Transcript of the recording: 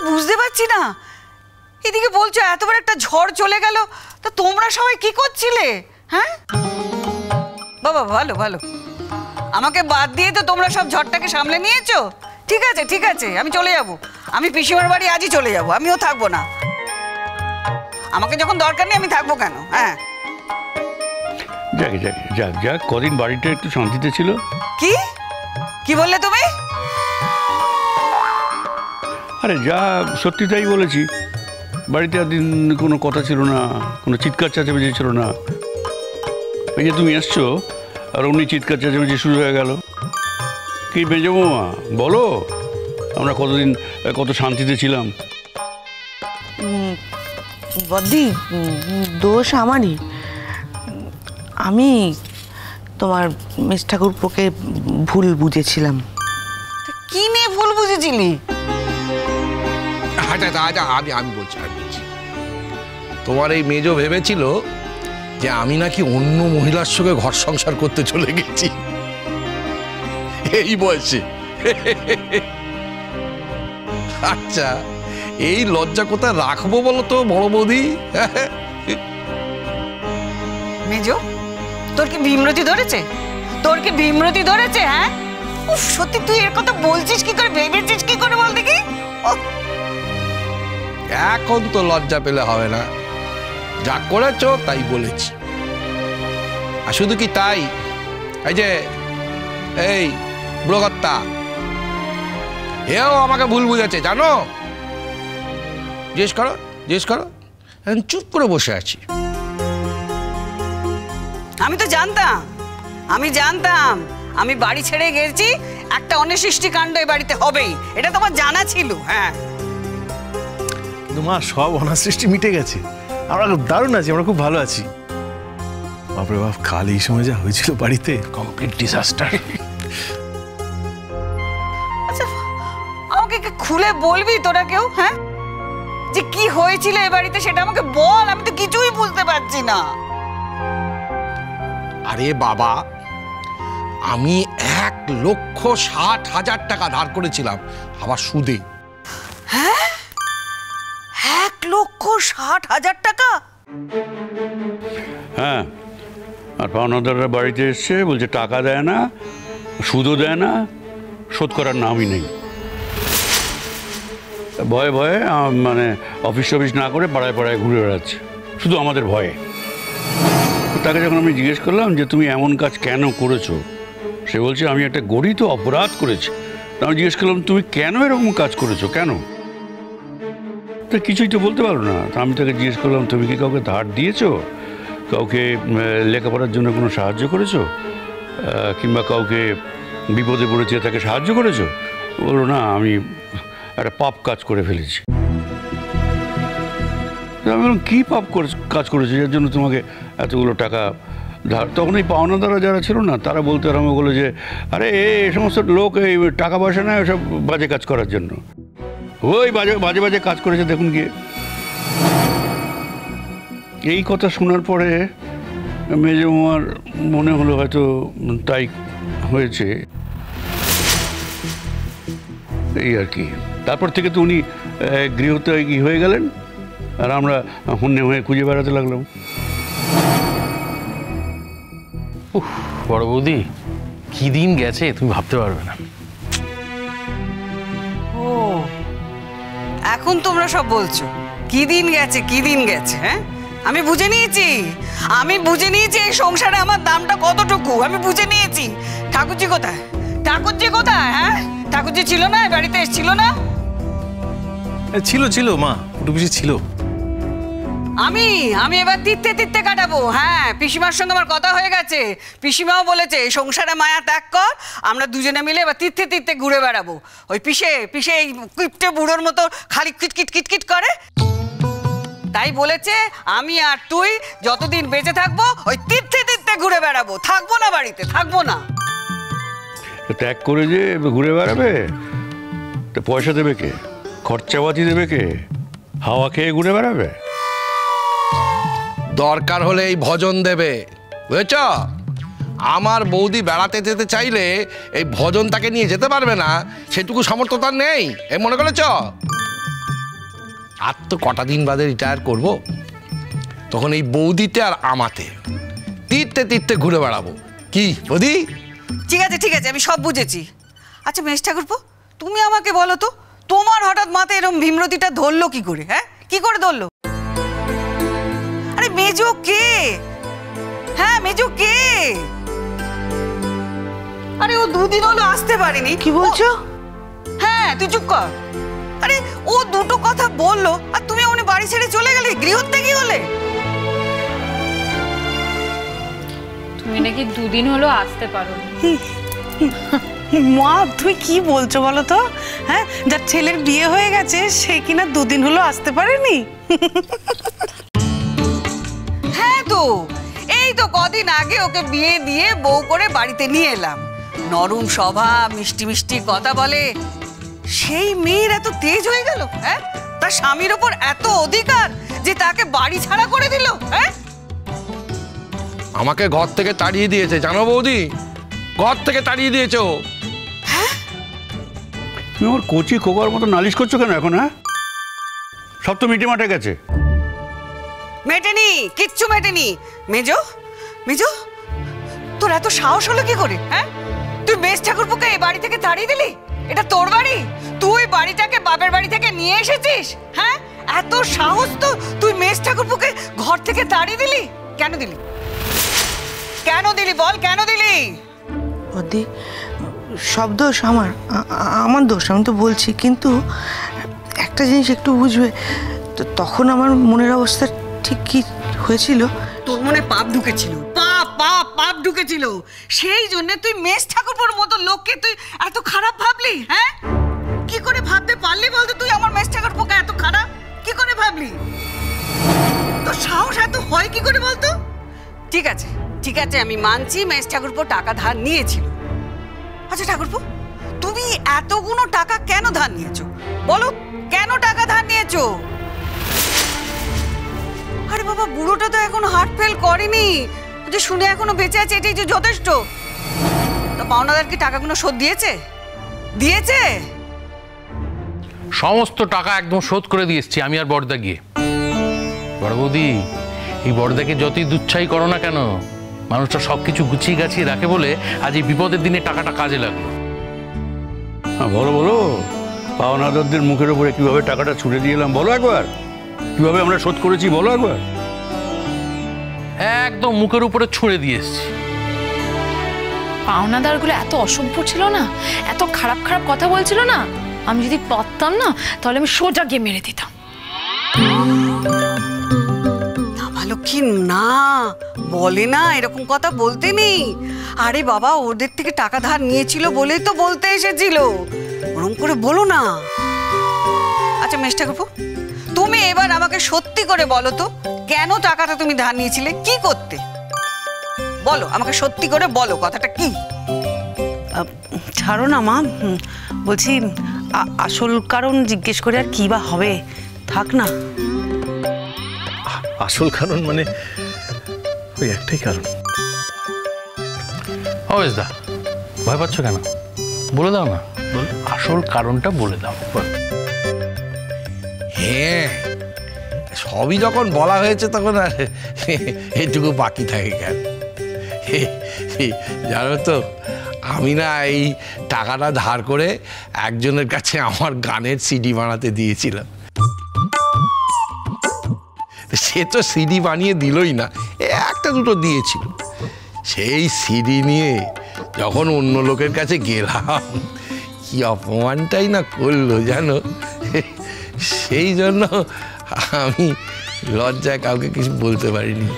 বুঝতে পারছি না, এদিকে বলছো এত বড় একটা ঝড় চলে গেল, তা তোমরা সবাই কি করছিলে? হ্যাঁ বাবা, ভালো ভালো, আমাকে বাদ দিয়ে তো তোমরা সব ঝড়টাকে সামলে নিয়েছো। ঠিক আছে ঠিক আছে, আমি চলে যাব, আমি পিসিমার বাড়ি আজই চলে যাব, আমিও থাকবো না। আমাকে যখন দরকার নেই আমি থাকবো কেন? হ্যাঁ যাক যাক যাক যাক, কদিন বাড়িটা একটু শান্তিতে ছিল। কি কি বললে তুমি? আরে যা সত্যি তাই বলেছি, বাড়িতে একদিন কোনো কথা ছিল না, কোনো চিৎকার চেঁচামেচি ছিল না। এই যে তুমি এসছো আর অমনি চিৎকার চেঁচামেচি শুরু হয়ে গেল। কি মেজো বৌমা বলো, আমরা কতদিন কত শান্তিতে ছিলাম। বদ্দি, দোষ আমারই। আমি তোমার মিস ঠাকুরপোকে ভুল বুঝেছিলাম। কি নিয়ে ভুল বুঝেছিলি? আমি বলছি তোমার এই মেজো ভেবেছিল যে আমি নাকি অন্য মহিলার সঙ্গে ঘর সংসার করতে চলে গেছি এই বয়সে। আচ্ছা, এই লজ্জা কোথায় রাখবো বলো তো বড় বৌদি? মেজো, তোর কি বিমরতি ধরেছে? তোর কি বিমরতি ধরেছে? হ্যাঁ, উফ, সত্যি তুই এর কথা বলছিস কি করে, ভেবেছিস কি করে বল দেখি? এখন তো লজ্জা পেলে হবে না, যা করেছ তাই বলেছি। আর শুধু কি তাই, এই যে এই বুড়োকর্তা এও আমাকে ভুল বুঝেছে জানো। জিজ্ঞেস করো জিজ্ঞেস করো, চুপ করে বসে আছি। আমি তো জানতাম, আমি বাড়ি ছেড়ে গেছি, একটা অনিষ্ট কাণ্ড এই বাড়িতে হবেই, এটা তোমার জানা ছিল। হ্যাঁ কিন্তু মা, সব অনাসৃষ্টি মিটে গেছে, আমরা দারুণ আছি, আমরা খুব ভালো আছি। বাপরে বাপ, কাল এই সময় যা হয়েছিল বাড়িতে, কমপ্লিট ডিজাস্টার। আচ্ছা, আমাকে খুলে বলবি তোরা কেউ? হ্যাঁ, যে কি হয়েছিল এই বাড়িতে সেটা আমাকে বল, আমি তো কিছুই বুঝতে পারছি না। আরে বাবা, আমি 1,60,000 টাকা ধার করেছিলাম, আবার সুদে। হ্যাঁ, 1,60,000 টাকা? হ্যাঁ, আর পাওনাদাররা বাড়িতে এসছে, বলছে টাকা দেয় না, সুদও দেয় না, শোধ করার নামই নেই। ভয়ে ভয়ে মানে অফিস টফিস না করে পাড়ায় পাড়ায় ঘুরে বেড়াচ্ছে, শুধু আমাদের ভয়ে। তাকে যখন আমি জিজ্ঞেস করলাম যে তুমি এমন কাজ কেন করেছো, সে বলছে আমি একটা গরিত অপরাধ করেছি। আমি জিজ্ঞেস করলাম তুমি কেন এরকম কাজ করেছো, কেন? তা কিছুই তো বলতে পারো না। তা আমি তাকে জিজ্ঞেস করলাম তুমি কি কাউকে ধার দিয়েছো, কাউকে লেখাপড়ার জন্য কোনো সাহায্য করেছো, কিংবা কাউকে বিপদে পড়েছে তাকে সাহায্য করেছো? বললো না, আমি একটা পাপ কাজ করে ফেলেছি। আমি বললাম কী পাপ কাজ করেছো যার জন্য তোমাকে এতগুলো টাকা ধার? তখন এই পাওনাদাররা যারা ছিল না, তারা বলতে আরম্ভ করলো যে আরে এই সমস্ত লোক এই টাকা পয়সা নেয় ওসব বাজে কাজ করার জন্য, ওই বাজে বাজে বাজে কাজ করেছে দেখুন গিয়ে। এই কথা শোনার পরে মেজো আমার মনে হলো হয়তো তাই হয়েছে, এই আর কি। তারপর থেকে তো উনি গৃহত্যাগী হয়ে গেলেন, আর আমরা হন্যে হয়ে খুঁজে বেড়াতে লাগলাম। বড় বৌদি, কি দিন গেছে তুমি ভাবতে পারবে না। ও, এখন তোমরা সব বলছো কি দিন গেছে কি দিন গেছে? হ্যাঁ, আমি বুঝে নিয়েছি এই সংসারে আমার দামটা কতটুকু আমি বুঝে নিয়েছি। ঠাকুরজি কোথায়? হ্যাঁ, ঠাকুরজি ছিল না, বাড়িতে এসেছিল না? ছিল মা, একটু বেশি ছিল। আমি এবার তীর্থে কাটাবো। হ্যাঁ, পিসিমার সঙ্গে আমার কথা হয়ে গেছে, পিসিমাও বলেছে সংসারে মায়া ত্যাগ কর, আমরা দুজনে মিলে এবার তীর্থে ঘুরে বেড়াবো। ওই পিসে এই কিপটে বুড়োর মতো খালি কিটকিট করে, তাই বলেছে আমি আর তুই যতদিন বেঁচে থাকবো ওই তীর্থে ঘুরে বেড়াবো, থাকবো না বাড়িতে, থাকবো না। ত্যাগ করে যে ঘুরে বেড়াবে, তো পয়সা দেবে কে, খরচাপাতি দেবে কে, হাওয়া খেয়ে ঘুরে বেড়াবে? দরকার হলে এই ভজন দেবে, বুঝেছ? আমার বৌদি বেড়াতে যেতে চাইলে এই ভজন তাকে নিয়ে যেতে পারবে না, সেটুকু সামর্থ্য তার নেই, এই মনে করেছ? আর তো কটা দিন বাদে রিটায়ার করব, তখন এই বৌদিতে আর আমাতে তীর্থে তীর্থে ঘুরে বেড়াবো। কি বৌদি? ঠিক আছে ঠিক আছে, আমি সব বুঝেছি। আচ্ছা মেজ ঠাকুরপো, তুমি আমাকে বলো তো, তোমার হঠাৎ মাথায় এরকম ভীমরতিটা ধরলো কি করে? হ্যাঁ, কি করে ধরলো? আরে মেজো কে? হ্যাঁ মেজো কে? আরে ও দুদিন হলো আসতে পারেনি। কি বলছো? হ্যাঁ তুই চুপ কর। আরে ও দুটো কথা বললো আর তুমি ওখানে বাড়ি ছেড়ে চলে গেলে, গৃহত্যাগী হলে। তুমি নাকি দুদিন হলো আসতে পারো। মা তুমি কি বলছো বলো তো? হ্যাঁ, যার ছেলের বিয়ে হয়ে গেছে সে কিনা দুদিন হলো আসতে পারেনি? হ্যাঁ তো এই তো কদিন আগে ওকে বিয়ে দিয়ে বউ করে বাড়িতে নিয়ে এলাম। নরম স্বভাব, মিষ্টি মিষ্টি কথা বলে। সেই মেয়ের এত তেজ হয়ে গেল, হ্যাঁ? তার স্বামীর ওপর এত অধিকার যে তাকে বাড়ি ছাড়া করে দিল, হ্যাঁ? আমাকে ঘর থেকে তাড়িয়ে দিয়েছে জানো বৌদি, ঘর থেকে তাড়িয়ে দিয়েছে ও। তুমি আমার কচি খোকার মতো নালিশ করছো কেন এখন? হ্যাঁ, সব তো মিটে মাঠে গেছে। মেটেনি, কিচ্ছু মেটেনি। মেজো মেজো, তোর এত সাহস হলো কি করে? হ্যাঁ, তুই মেজ ঠাকুরপোকে এই বাড়ি থেকে তাড়িয়ে দিলি? এটা তোর বাড়ি, তুই বাড়িটাকে বাপের বাড়ি থেকে নিয়ে এসেছিস। হ্যাঁ, এত সাহস তো তুই মেজ ঠাকুরপোকে ঘর থেকে তাড়িয়ে দিলি? কেন দিলি? কেন দিলি বল, কেন দিলি? বৌদি, সব দোষ আমার দোষ, আমি তো বলছি। কিন্তু একটা জিনিস একটু বুঝবে তো, তখন আমার মনের অবস্থা ঠিক কি হয়েছিল। তোর মনে পাপ ঢুকেছিল, পাপ ঢুকেছিল। সেই জন্য তুই মেজ ঠাকুরপোর মতো লোককে তুই এত খারাপ ভাবলি। হ্যাঁ, কি করে ভাবতে পারলি বলতো তুই আমার মেজ ঠাকুরপোকে এত খারাপ? কি করে ভাবলি? তোর সাহস এত হয় কি করে বলতো? ঠিক আছে ঠিক আছে, আমি মানছি মেজ ঠাকুরপো টাকা ধার নিয়েছিল। আচ্ছা ঠাকুরপো, তুমি এতগুলো টাকা কেন ধার নিয়েছো বলো? কেন টাকা ধার নিয়েছো? আরে বাবা, বুড়োটা তো এখনো হার্ট ফেল করেনি, যে শুনে এখনো বেঁচে আছে, এটাই যে যথেষ্ট। তো পাওনাদার কি টাকাগুলো শোধ দিয়েছে? দিয়েছে? সমস্ত টাকা একদম শোধ করে দিয়ে এসছি আমি আর বড়দা গিয়ে। বড় বৌদি, এই বড়দাকে যতই দুচ্ছাই করো না কেন, মানুষটা সবকিছু গুছিয়ে গাছিয়ে রাখে বলে আজ এই বিপদের দিনে টাকাটা কাজে লাগলো। হ্যাঁ বলো বলো, পাওনাদারদের মুখের উপরে কিভাবে টাকাটা ছুড়ে দিয়ে এলাম বলো একবার। কিভাবে আমরা শোধ করেছি বলো একবার। একদম মুখের উপরে ছুঁড়ে দিয়ে এসছি। পাওনাদারগুলো এত অসভ্য ছিল না, এত খারাপ খারাপ কথা বলছিল না, আমি যদি পারতাম না তাহলে আমি সোজা গিয়ে মেরে দিতাম। না ভালো কি না বলে না, এরকম কথা বলতে নেই। আরে বাবা, ওদের থেকে টাকা ধার নিয়েছিল বলেই তো বলতে এসেছিল, ওরকম করে বলো না। আচ্ছা মেজ ঠাকুরপো, তুমি এবার আমাকে সত্যি করে বলো তো, কেন টাকাটা তুমি ধার নিয়েছিলে? কি করতে বলো আমাকে, সত্যি করে বলো কথাটা কি? ছাড়ো না মা, বলছি আসল কারণ জিজ্ঞেস করে আর কি বা হবে, থাক না। আসল কারণ মানে ওই একটাই কারণ। দা ভয় পাচ্ছ কেন? বলে দাও না, আসল কারণটা বলে দাও। হ্যাঁ, সবই যখন বলা হয়েছে তখন আর এইটুকু বাকি থাকে কেন? জানো তো, আমি না এই টাকাটা ধার করে একজনের কাছে আমার গানের সিডি বানাতে দিয়েছিলাম। সে তো সিডি বানিয়ে দিলই না, একটা দুটো দিয়েছিল। সেই সিডি নিয়ে যখন অন্য লোকের কাছে গেলাম, কি অপমানটাই না করলো জানো। সেই জন্য আমি লজ্জায় কাউকে কিছু বলতে পারিনি।